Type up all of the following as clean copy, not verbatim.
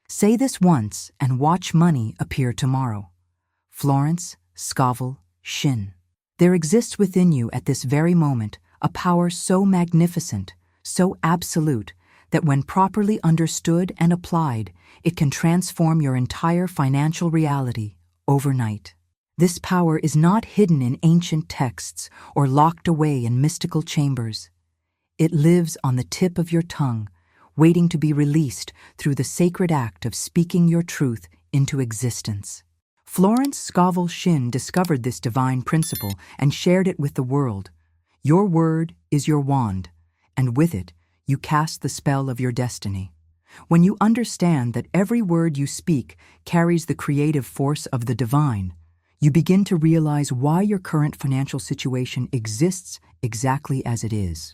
Say this once and watch money appear tomorrow. Florence Scovel Shinn. There exists within you at this very moment a power so magnificent, so absolute, that when properly understood and applied, it can transform your entire financial reality overnight. This power is not hidden in ancient texts or locked away in mystical chambers. It lives on the tip of your tongue, waiting to be released through the sacred act of speaking your truth into existence. Florence Scovel Shinn discovered this divine principle and shared it with the world. Your word is your wand, and with it, you cast the spell of your destiny. When you understand that every word you speak carries the creative force of the divine, you begin to realize why your current financial situation exists exactly as it is.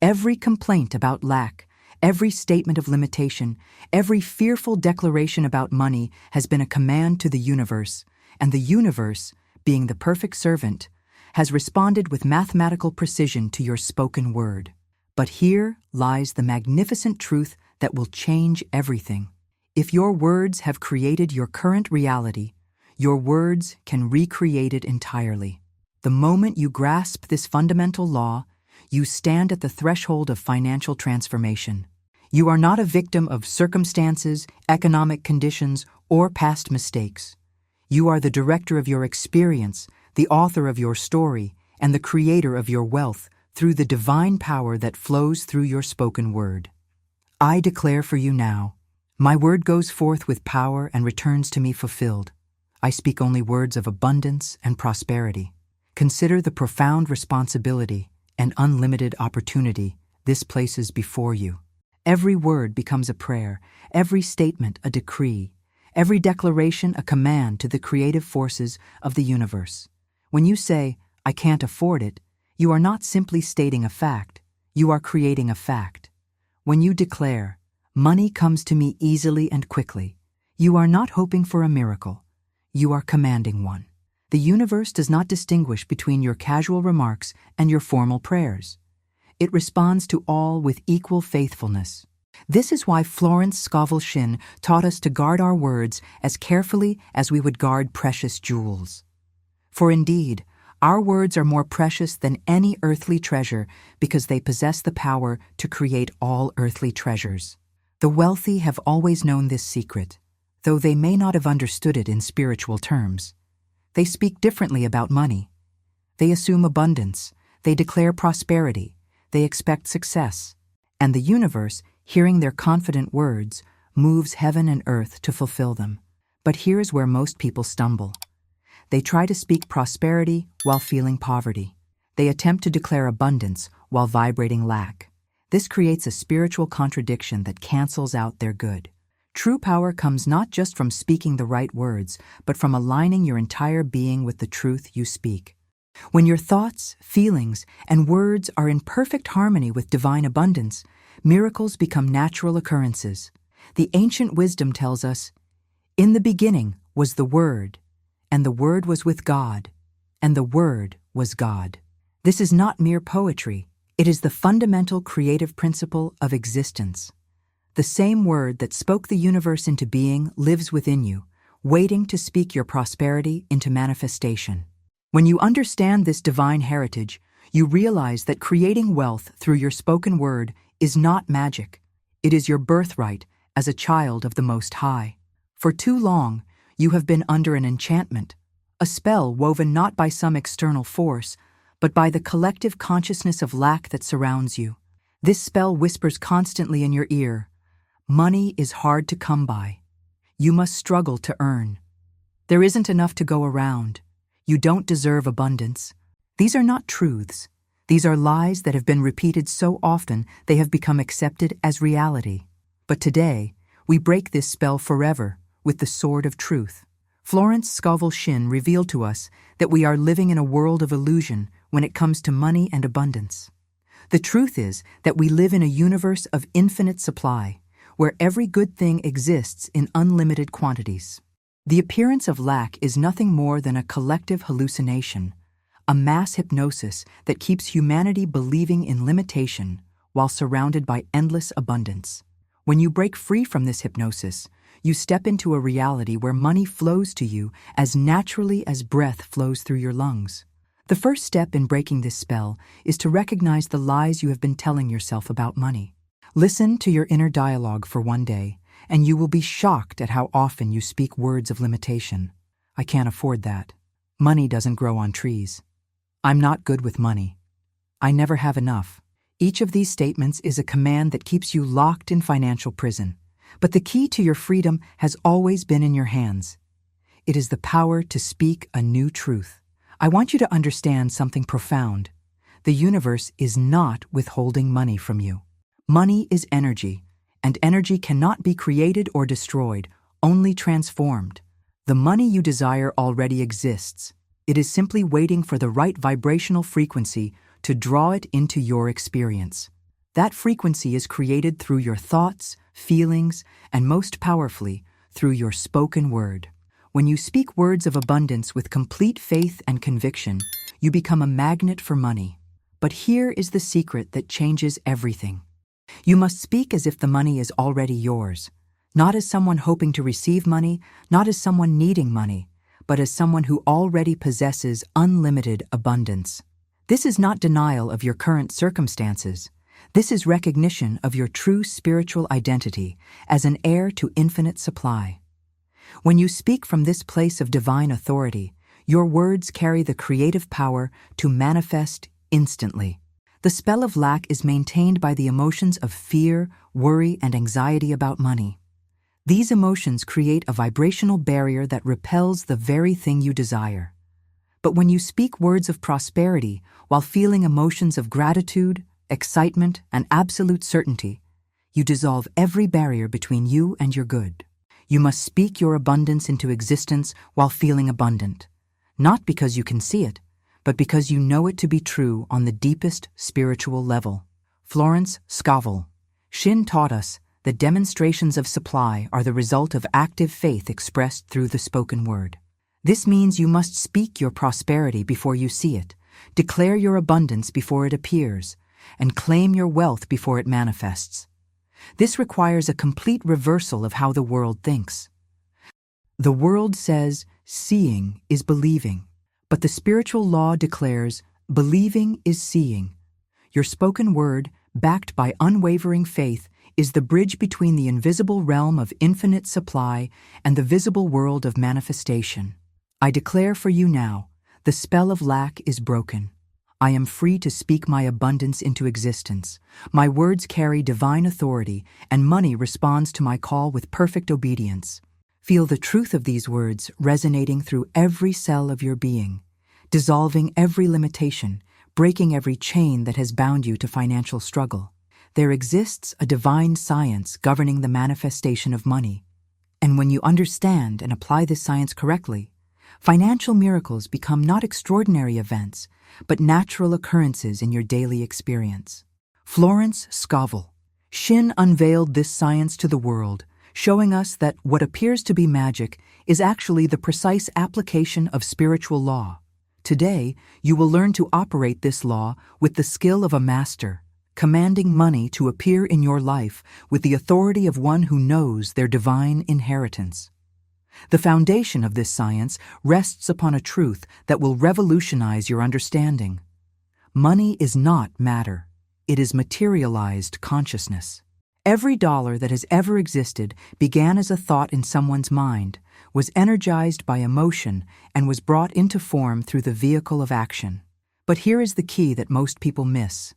Every complaint about lack, every statement of limitation, every fearful declaration about money has been a command to the universe, and the universe, being the perfect servant, has responded with mathematical precision to your spoken word. But here lies the magnificent truth that will change everything. If your words have created your current reality, your words can recreate it entirely. The moment you grasp this fundamental law, you stand at the threshold of financial transformation. You are not a victim of circumstances, economic conditions, or past mistakes. You are the director of your experience, the author of your story, and the creator of your wealth through the divine power that flows through your spoken word. I declare for you now, my word goes forth with power and returns to me fulfilled. I speak only words of abundance and prosperity. Consider the profound responsibility and unlimited opportunity this places before you. Every word becomes a prayer, every statement a decree, every declaration a command to the creative forces of the universe. When you say, I can't afford it, you are not simply stating a fact, you are creating a fact. When you declare, money comes to me easily and quickly, you are not hoping for a miracle, you are commanding one. The universe does not distinguish between your casual remarks and your formal prayers. It responds to all with equal faithfulness. This is why Florence Scovel Shinn taught us to guard our words as carefully as we would guard precious jewels. For indeed, our words are more precious than any earthly treasure because they possess the power to create all earthly treasures. The wealthy have always known this secret, though they may not have understood it in spiritual terms. They speak differently about money. They assume abundance, they declare prosperity, they expect success, and the universe, hearing their confident words, moves heaven and earth to fulfill them. But here's where most people stumble. They try to speak prosperity while feeling poverty. They attempt to declare abundance while vibrating lack. This creates a spiritual contradiction that cancels out their good. True power comes not just from speaking the right words, but from aligning your entire being with the truth you speak. When your thoughts, feelings, and words are in perfect harmony with divine abundance, miracles become natural occurrences. The ancient wisdom tells us, "In the beginning was the Word, and the Word was with God, and the Word was God." This is not mere poetry. It is the fundamental creative principle of existence. The same word that spoke the universe into being lives within you, waiting to speak your prosperity into manifestation. When you understand this divine heritage, you realize that creating wealth through your spoken word is not magic. It is your birthright as a child of the Most High. For too long, you have been under an enchantment, a spell woven not by some external force, but by the collective consciousness of lack that surrounds you. This spell whispers constantly in your ear, "Money is hard to come by. You must struggle to earn. There isn't enough to go around. You don't deserve abundance." These are not truths. These are lies that have been repeated so often they have become accepted as reality. But today, we break this spell forever with the sword of truth. Florence Scovel Shinn revealed to us that we are living in a world of illusion when it comes to money and abundance. The truth is that we live in a universe of infinite supply, where every good thing exists in unlimited quantities. The appearance of lack is nothing more than a collective hallucination, a mass hypnosis that keeps humanity believing in limitation while surrounded by endless abundance. When you break free from this hypnosis, you step into a reality where money flows to you as naturally as breath flows through your lungs. The first step in breaking this spell is to recognize the lies you have been telling yourself about money. Listen to your inner dialogue for one day, and you will be shocked at how often you speak words of limitation. I can't afford that. Money doesn't grow on trees. I'm not good with money. I never have enough. Each of these statements is a command that keeps you locked in financial prison. But the key to your freedom has always been in your hands. It is the power to speak a new truth. I want you to understand something profound. The universe is not withholding money from you. Money is energy, and energy cannot be created or destroyed, only transformed. The money you desire already exists. It is simply waiting for the right vibrational frequency to draw it into your experience. That frequency is created through your thoughts, feelings, and most powerfully, through your spoken word. When you speak words of abundance with complete faith and conviction, you become a magnet for money. But here is the secret that changes everything. You must speak as if the money is already yours, not as someone hoping to receive money, not as someone needing money, but as someone who already possesses unlimited abundance. This is not denial of your current circumstances. This is recognition of your true spiritual identity as an heir to infinite supply. When you speak from this place of divine authority, your words carry the creative power to manifest instantly. The spell of lack is maintained by the emotions of fear, worry, and anxiety about money. These emotions create a vibrational barrier that repels the very thing you desire. But when you speak words of prosperity while feeling emotions of gratitude, excitement, and absolute certainty, you dissolve every barrier between you and your good. You must speak your abundance into existence while feeling abundant, not because you can see it, but because you know it to be true on the deepest spiritual level. Florence Scovel Shinn taught us that demonstrations of supply are the result of active faith expressed through the spoken word. This means you must speak your prosperity before you see it, declare your abundance before it appears, and claim your wealth before it manifests. This requires a complete reversal of how the world thinks. The world says seeing is believing, but the spiritual law declares believing is seeing. Your spoken word, backed by unwavering faith, is the bridge between the invisible realm of infinite supply and the visible world of manifestation. I declare for you now, the spell of lack is broken. I am free to speak my abundance into existence. My words carry divine authority, and money responds to my call with perfect obedience. Feel the truth of these words resonating through every cell of your being, dissolving every limitation, breaking every chain that has bound you to financial struggle. There exists a divine science governing the manifestation of money. And when you understand and apply this science correctly, financial miracles become not extraordinary events, but natural occurrences in your daily experience. Florence Scovel Shinn unveiled this science to the world, showing us that what appears to be magic is actually the precise application of spiritual law. Today, you will learn to operate this law with the skill of a master, commanding money to appear in your life with the authority of one who knows their divine inheritance. The foundation of this science rests upon a truth that will revolutionize your understanding. Money is not matter. It is materialized consciousness. Every dollar that has ever existed began as a thought in someone's mind, was energized by emotion, and was brought into form through the vehicle of action. But here is the key that most people miss.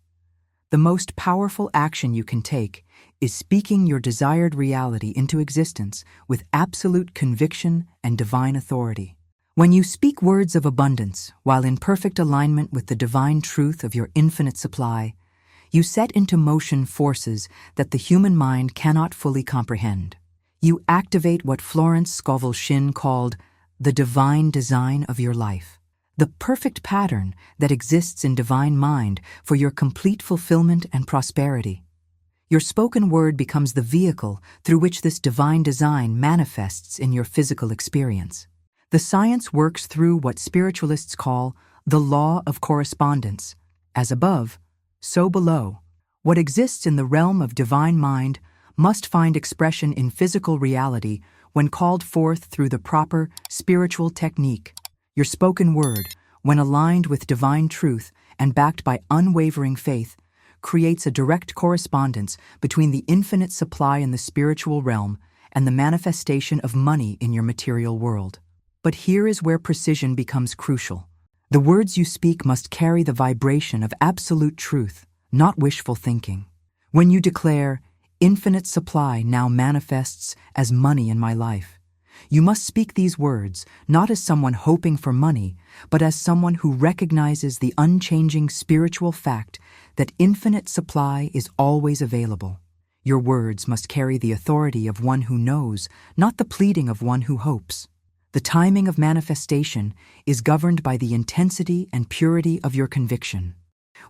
The most powerful action you can take is speaking your desired reality into existence with absolute conviction and divine authority. When you speak words of abundance while in perfect alignment with the divine truth of your infinite supply, you set into motion forces that the human mind cannot fully comprehend. You activate what Florence Scovel Shinn called the divine design of your life, the perfect pattern that exists in divine mind for your complete fulfillment and prosperity. Your spoken word becomes the vehicle through which this divine design manifests in your physical experience. The science works through what spiritualists call the law of correspondence. As above, so below. What exists in the realm of divine mind must find expression in physical reality when called forth through the proper spiritual technique. Your spoken word, when aligned with divine truth and backed by unwavering faith, creates a direct correspondence between the infinite supply in the spiritual realm and the manifestation of money in your material world. But here is where precision becomes crucial. The words you speak must carry the vibration of absolute truth, not wishful thinking. When you declare, "Infinite supply now manifests as money in my life," you must speak these words not as someone hoping for money, but as someone who recognizes the unchanging spiritual fact that infinite supply is always available. Your words must carry the authority of one who knows, not the pleading of one who hopes. The timing of manifestation is governed by the intensity and purity of your conviction.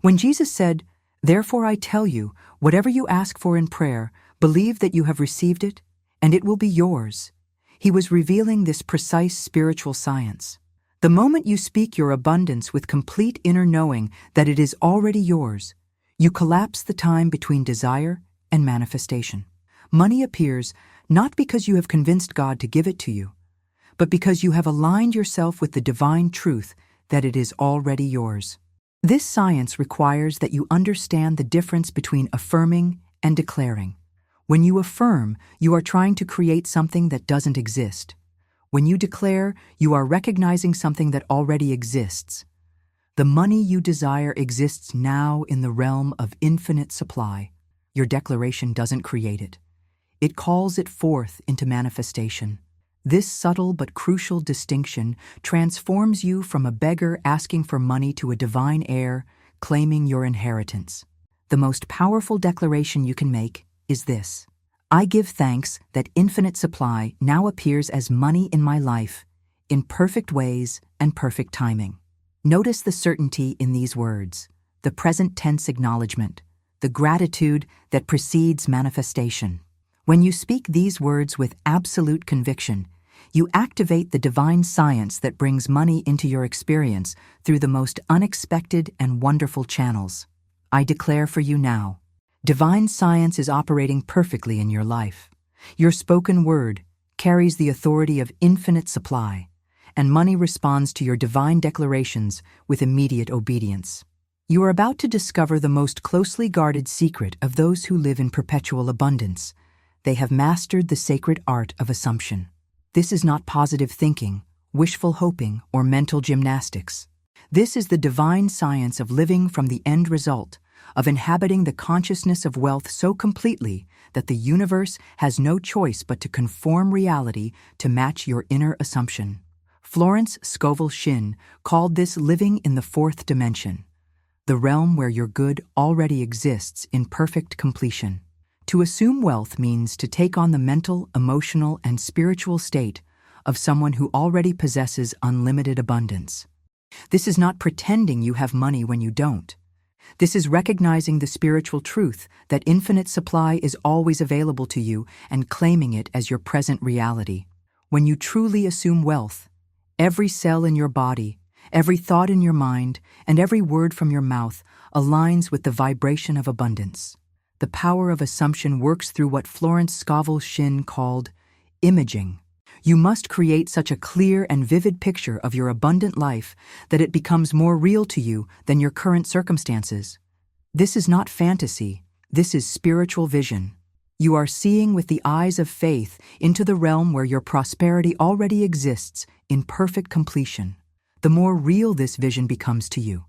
When Jesus said, "Therefore I tell you, whatever you ask for in prayer, believe that you have received it, and it will be yours," he was revealing this precise spiritual science. The moment you speak your abundance with complete inner knowing that it is already yours, you collapse the time between desire and manifestation. Money appears not because you have convinced God to give it to you, but because you have aligned yourself with the divine truth that it is already yours. This science requires that you understand the difference between affirming and declaring. When you affirm, you are trying to create something that doesn't exist. When you declare, you are recognizing something that already exists. The money you desire exists now in the realm of infinite supply. Your declaration doesn't create it. It calls it forth into manifestation. This subtle but crucial distinction transforms you from a beggar asking for money to a divine heir claiming your inheritance. The most powerful declaration you can make is this: "I give thanks that infinite supply now appears as money in my life, in perfect ways and perfect timing." Notice the certainty in these words, the present tense acknowledgement, the gratitude that precedes manifestation. When you speak these words with absolute conviction, you activate the divine science that brings money into your experience through the most unexpected and wonderful channels. I declare for you now, divine science is operating perfectly in your life. Your spoken word carries the authority of infinite supply, and money responds to your divine declarations with immediate obedience. You are about to discover the most closely guarded secret of those who live in perpetual abundance. They have mastered the sacred art of assumption. This is not positive thinking, wishful hoping, or mental gymnastics. This is the divine science of living from the end result, of inhabiting the consciousness of wealth so completely that the universe has no choice but to conform reality to match your inner assumption. Florence Scovel Shinn called this living in the fourth dimension, the realm where your good already exists in perfect completion. To assume wealth means to take on the mental, emotional, and spiritual state of someone who already possesses unlimited abundance. This is not pretending you have money when you don't. This is recognizing the spiritual truth that infinite supply is always available to you and claiming it as your present reality. When you truly assume wealth, every cell in your body, every thought in your mind, and every word from your mouth aligns with the vibration of abundance. The power of assumption works through what Florence Scovel Shinn called imaging. You must create such a clear and vivid picture of your abundant life that it becomes more real to you than your current circumstances. This is not fantasy, this is spiritual vision. You are seeing with the eyes of faith into the realm where your prosperity already exists in perfect completion. The more real this vision becomes to you,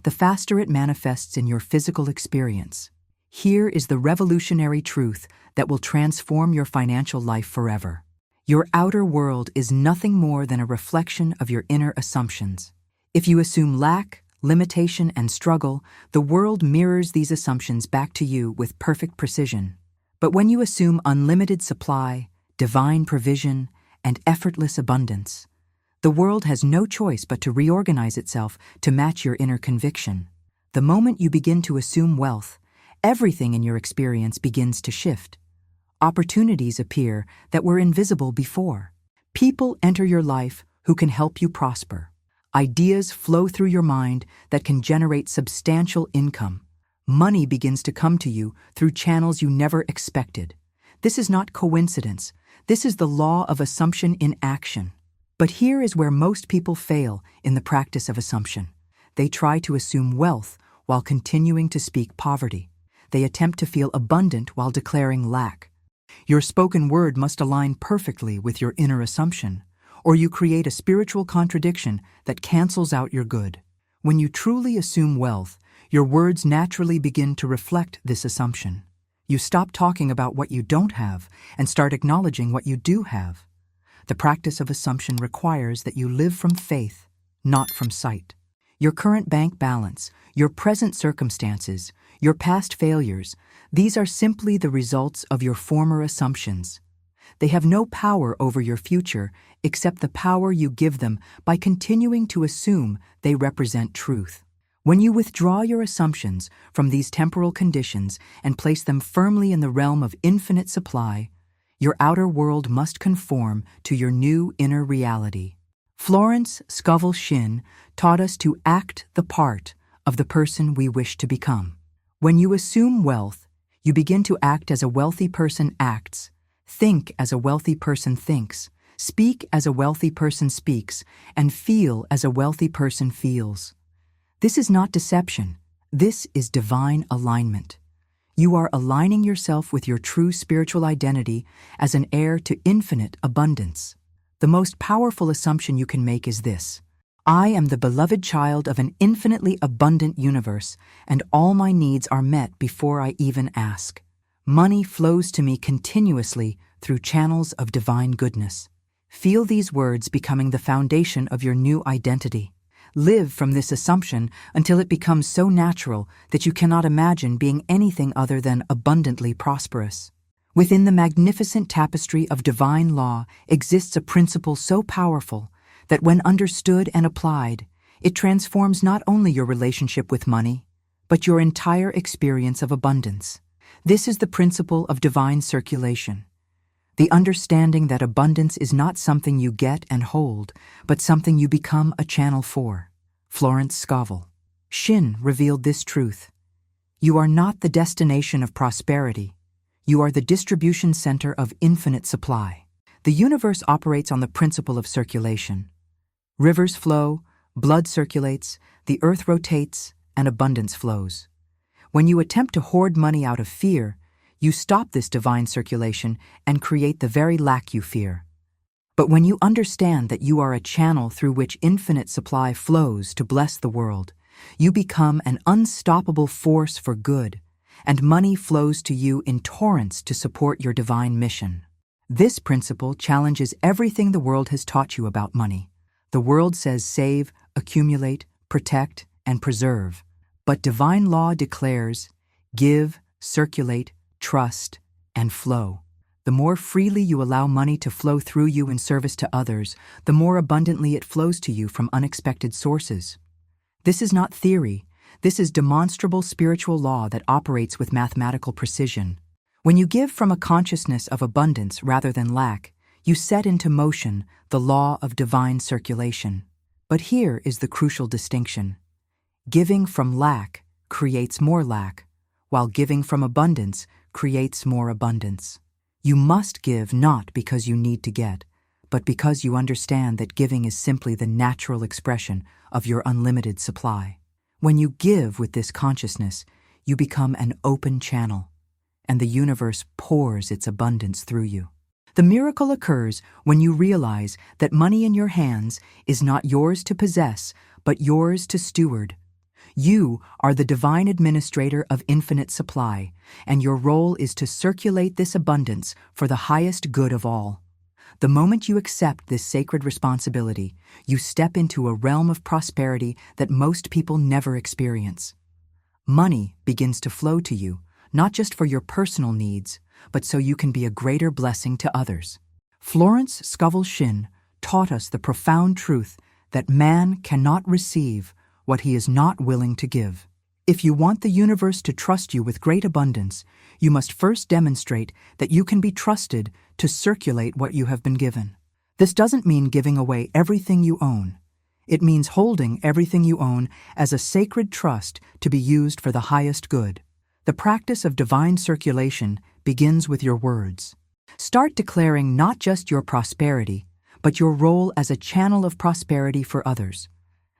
the faster it manifests in your physical experience. Here is the revolutionary truth that will transform your financial life forever. Your outer world is nothing more than a reflection of your inner assumptions. If you assume lack, limitation, and struggle, the world mirrors these assumptions back to you with perfect precision. But when you assume unlimited supply, divine provision, and effortless abundance, the world has no choice but to reorganize itself to match your inner conviction. The moment you begin to assume wealth, everything in your experience begins to shift. Opportunities appear that were invisible before. People enter your life who can help you prosper. Ideas flow through your mind that can generate substantial income. Money begins to come to you through channels you never expected. This is not coincidence. This is the law of assumption in action. But here is where most people fail in the practice of assumption. They try to assume wealth while continuing to speak poverty. They attempt to feel abundant while declaring lack. Your spoken word must align perfectly with your inner assumption, or you create a spiritual contradiction that cancels out your good. When you truly assume wealth, your words naturally begin to reflect this assumption. You stop talking about what you don't have and start acknowledging what you do have. The practice of assumption requires that you live from faith, not from sight. Your current bank balance, your present circumstances, your past failures, these are simply the results of your former assumptions. They have no power over your future except the power you give them by continuing to assume they represent truth. When you withdraw your assumptions from these temporal conditions and place them firmly in the realm of infinite supply, your outer world must conform to your new inner reality. Florence Scovel Shinn taught us to act the part of the person we wish to become. When you assume wealth, you begin to act as a wealthy person acts, think as a wealthy person thinks, speak as a wealthy person speaks, and feel as a wealthy person feels. This is not deception. This is divine alignment. You are aligning yourself with your true spiritual identity as an heir to infinite abundance. The most powerful assumption you can make is this: I am the beloved child of an infinitely abundant universe, and all my needs are met before I even ask. Money flows to me continuously through channels of divine goodness. Feel these words becoming the foundation of your new identity. Live from this assumption until it becomes so natural that you cannot imagine being anything other than abundantly prosperous. Within the magnificent tapestry of divine law exists a principle so powerful that when understood and applied, it transforms not only your relationship with money, but your entire experience of abundance. This is the principle of divine circulation. The understanding that abundance is not something you get and hold, but something you become a channel for. Florence Scovel Shinn revealed this truth. You are not the destination of prosperity. You are the distribution center of infinite supply. The universe operates on the principle of circulation. Rivers flow, blood circulates, the earth rotates, and abundance flows. When you attempt to hoard money out of fear, you stop this divine circulation and create the very lack you fear. But when you understand that you are a channel through which infinite supply flows to bless the world, you become an unstoppable force for good, and money flows to you in torrents to support your divine mission. This principle challenges everything the world has taught you about money. The world says save, accumulate, protect, and preserve. But divine law declares give, circulate, trust, and flow. The more freely you allow money to flow through you in service to others, the more abundantly it flows to you from unexpected sources. This is not theory. This is demonstrable spiritual law that operates with mathematical precision. When you give from a consciousness of abundance rather than lack, you set into motion the law of divine circulation. But here is the crucial distinction. Giving from lack creates more lack, while giving from abundance creates more abundance. You must give not because you need to get, but because you understand that giving is simply the natural expression of your unlimited supply. When you give with this consciousness, you become an open channel, and the universe pours its abundance through you. The miracle occurs when you realize that money in your hands is not yours to possess, but yours to steward. You are the divine administrator of infinite supply, and your role is to circulate this abundance for the highest good of all. The moment you accept this sacred responsibility, you step into a realm of prosperity that most people never experience. Money begins to flow to you, not just for your personal needs, but so you can be a greater blessing to others. Florence Scovel Shinn taught us the profound truth that man cannot receive what he is not willing to give. If you want the universe to trust you with great abundance, you must first demonstrate that you can be trusted to circulate what you have been given. This doesn't mean giving away everything you own. It means holding everything you own as a sacred trust to be used for the highest good. The practice of divine circulation begins with your words. Start declaring not just your prosperity, but your role as a channel of prosperity for others.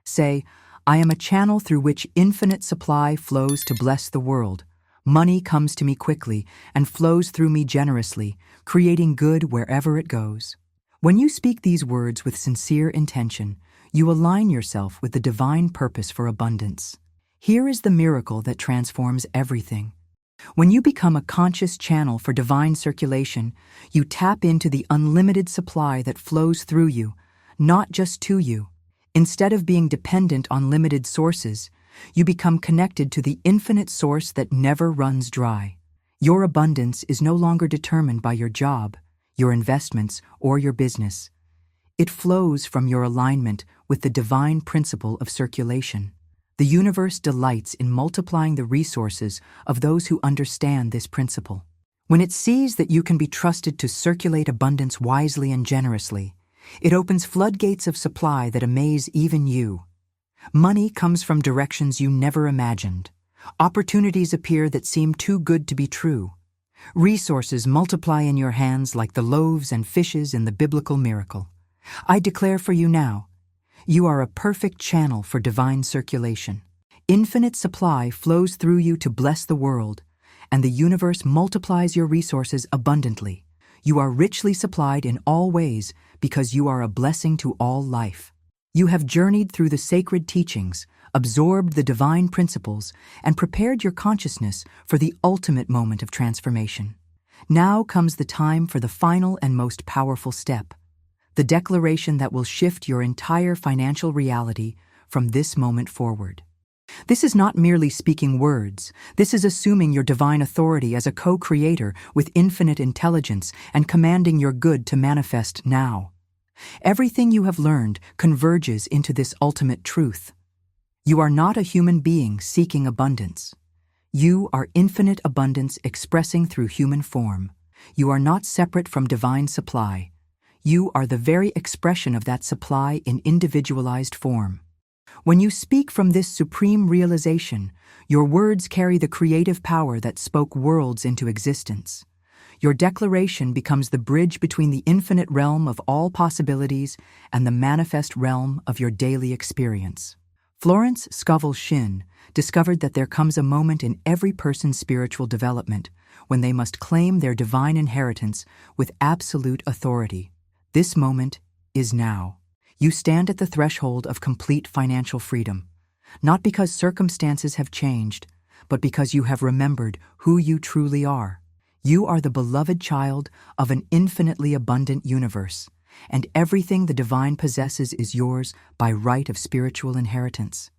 Say, I am a channel through which infinite supply flows to bless the world. Money comes to me quickly and flows through me generously, creating good wherever it goes. When you speak these words with sincere intention, you align yourself with the divine purpose for abundance. Here is the miracle that transforms everything. When you become a conscious channel for divine circulation, you tap into the unlimited supply that flows through you, not just to you. Instead of being dependent on limited sources, you become connected to the infinite source that never runs dry. Your abundance is no longer determined by your job, your investments, or your business. It flows from your alignment with the divine principle of circulation. The universe delights in multiplying the resources of those who understand this principle. When it sees that you can be trusted to circulate abundance wisely and generously, it opens floodgates of supply that amaze even you. Money comes from directions you never imagined. Opportunities appear that seem too good to be true. Resources multiply in your hands like the loaves and fishes in the biblical miracle. I declare for you now, you are a perfect channel for divine circulation. Infinite supply flows through you to bless the world, and the universe multiplies your resources abundantly. You are richly supplied in all ways because you are a blessing to all life. You have journeyed through the sacred teachings, absorbed the divine principles, and prepared your consciousness for the ultimate moment of transformation. Now comes the time for the final and most powerful step, the declaration that will shift your entire financial reality from this moment forward. This is not merely speaking words. This is assuming your divine authority as a co-creator with infinite intelligence and commanding your good to manifest now. Everything you have learned converges into this ultimate truth. You are not a human being seeking abundance. You are infinite abundance expressing through human form. You are not separate from divine supply. You are the very expression of that supply in individualized form. When you speak from this supreme realization, your words carry the creative power that spoke worlds into existence. Your declaration becomes the bridge between the infinite realm of all possibilities and the manifest realm of your daily experience. Florence Scovel Shinn discovered that there comes a moment in every person's spiritual development when they must claim their divine inheritance with absolute authority. This moment is now. You stand at the threshold of complete financial freedom, not because circumstances have changed, but because you have remembered who you truly are. You are the beloved child of an infinitely abundant universe, and everything the divine possesses is yours by right of spiritual inheritance.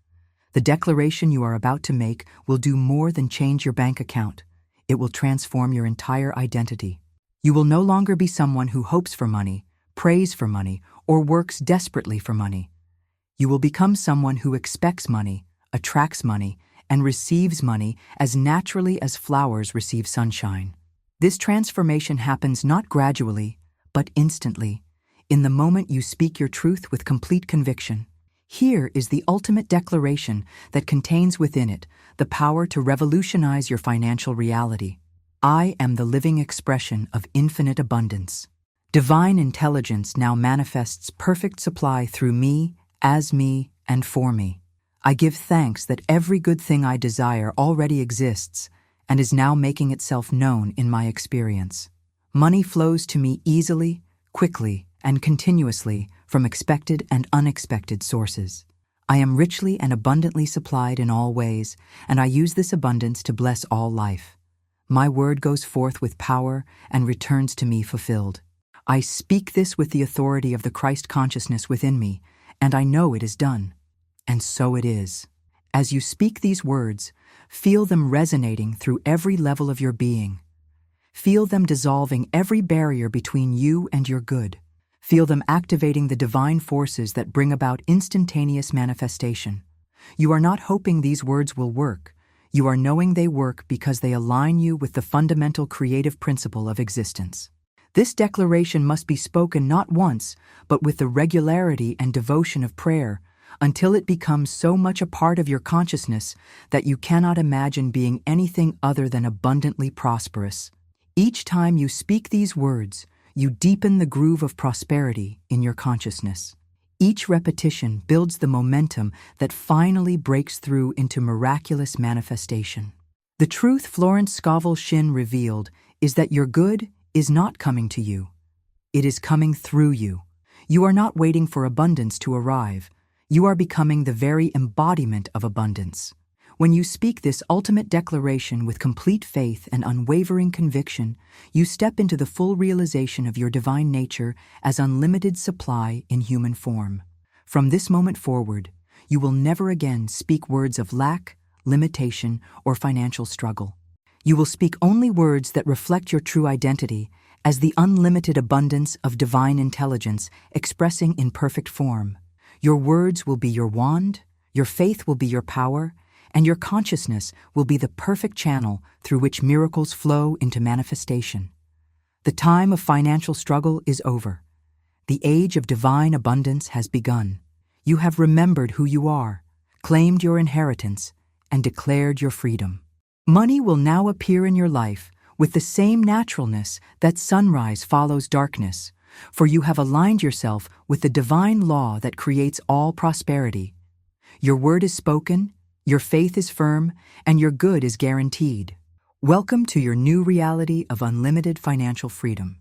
The declaration you are about to make will do more than change your bank account. It will transform your entire identity. You will no longer be someone who hopes for money, prays for money, or works desperately for money. You will become someone who expects money, attracts money, and receives money as naturally as flowers receive sunshine. This transformation happens not gradually, but instantly, in the moment you speak your truth with complete conviction. Here is the ultimate declaration that contains within it the power to revolutionize your financial reality. I am the living expression of infinite abundance. Divine intelligence now manifests perfect supply through me, as me, and for me. I give thanks that every good thing I desire already exists and is now making itself known in my experience. Money flows to me easily, quickly, and continuously from expected and unexpected sources. I am richly and abundantly supplied in all ways, and I use this abundance to bless all life. My word goes forth with power and returns to me fulfilled. I speak this with the authority of the Christ consciousness within me, and I know it is done. And so it is. As you speak these words, feel them resonating through every level of your being. Feel them dissolving every barrier between you and your good. Feel them activating the divine forces that bring about instantaneous manifestation. You are not hoping these words will work. You are knowing they work because they align you with the fundamental creative principle of existence. This declaration must be spoken not once, but with the regularity and devotion of prayer, until it becomes so much a part of your consciousness that you cannot imagine being anything other than abundantly prosperous. Each time you speak these words, you deepen the groove of prosperity in your consciousness. Each repetition builds the momentum that finally breaks through into miraculous manifestation. The truth Florence Scovel Shinn revealed is that your good is not coming to you. It is coming through you. You are not waiting for abundance to arrive. You are becoming the very embodiment of abundance. When you speak this ultimate declaration with complete faith and unwavering conviction, you step into the full realization of your divine nature as unlimited supply in human form. From this moment forward, you will never again speak words of lack, limitation, or financial struggle. You will speak only words that reflect your true identity as the unlimited abundance of divine intelligence expressing in perfect form. Your words will be your wand, your faith will be your power, and your consciousness will be the perfect channel through which miracles flow into manifestation. The time of financial struggle is over. The age of divine abundance has begun. You have remembered who you are, claimed your inheritance, and declared your freedom. Money will now appear in your life with the same naturalness that sunrise follows darkness, for you have aligned yourself with the divine law that creates all prosperity. Your word is spoken, your faith is firm, and your good is guaranteed. Welcome to your new reality of unlimited financial freedom.